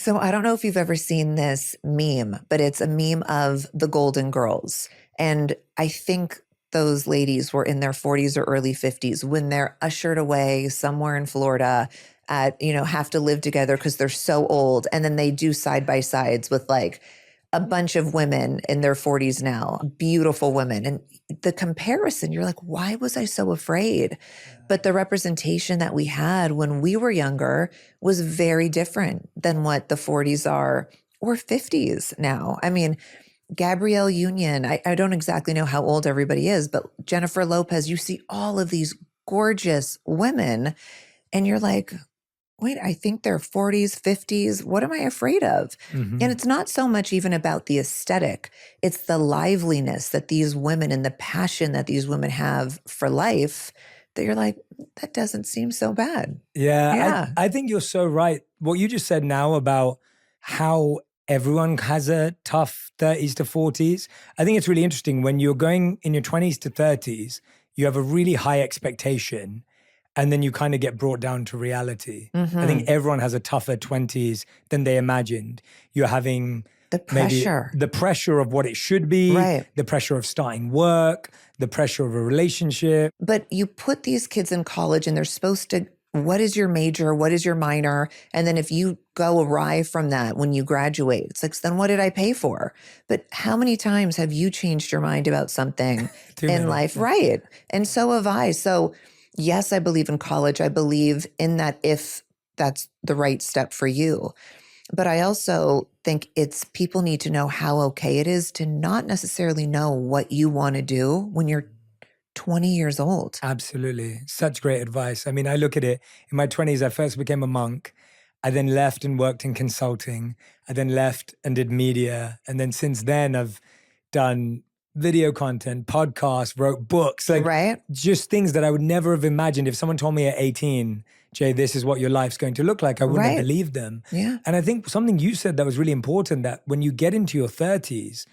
So I don't know if you've ever seen this meme, but it's a meme of the Golden Girls. And I think those ladies were in their 40s or early 50s when they're ushered away somewhere in Florida at, have to live together because they're so old. And then they do side by sides with like a bunch of women in their 40s now, beautiful women. And the comparison, you're like, why was I so afraid? But the representation that we had when we were younger was very different than what the 40s are or 50s now. I mean, Gabrielle Union, I don't exactly know how old everybody is, but Jennifer Lopez, you see all of these gorgeous women and you're like, wait, I think they're 40s, 50s. What am I afraid of? And it's not so much even about the aesthetic. It's the liveliness that these women and the passion that these women have for life that you're like, that doesn't seem so bad. Yeah. I think you're so right. What you just said now about how everyone has a tough 30s to 40s. I think it's really interesting when you're going in your 20s to 30s, you have a really high expectation. And then you kind of get brought down to reality. I think everyone has a tougher 20s than they imagined. You're having the pressure. The pressure of what it should be, the pressure of starting work, the pressure of a relationship. But you put these kids in college and they're supposed to, what is your major? What is your minor? And then if you go awry from that when you graduate, it's like, then what did I pay for? But how many times have you changed your mind about something in life? Right. And so have I. So yes, I believe in college. I believe in that if that's the right step for you. But I also think people need to know how okay it is to not necessarily know what you want to do when you're 20 years old. Absolutely. Such great advice. I mean, I look at it. In my 20s, I first became a monk. I then left and worked in consulting. I then left and did media. And then since then, I've done video content, podcasts, wrote books, just things that I would never have imagined. If someone told me at 18, Jay, this is what your life's going to look like, I wouldn't have believed them. Yeah. And I think something you said that was really important, that when you get into your 30s,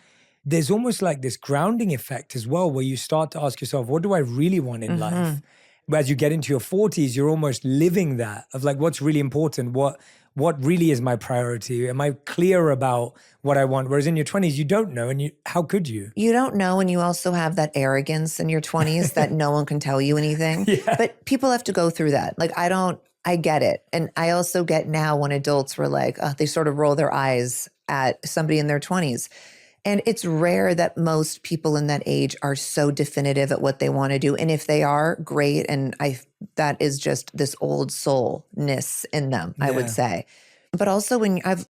there's almost like this grounding effect as well, where you start to ask yourself, what do I really want in life? As you get into your 40s, you're almost living that of like, what's really important? What really is my priority? Am I clear about what I want? Whereas in your 20s, you don't know. And how could you? You don't know. And you also have that arrogance in your 20s that no one can tell you anything. But people have to go through that. Like, I get it. And I also get now when adults were like, they sort of roll their eyes at somebody in their 20s. And it's rare that most people in that age are so definitive at what they want to do. And if they are, great. And that is just this old soulness in them, I would say. But also when I've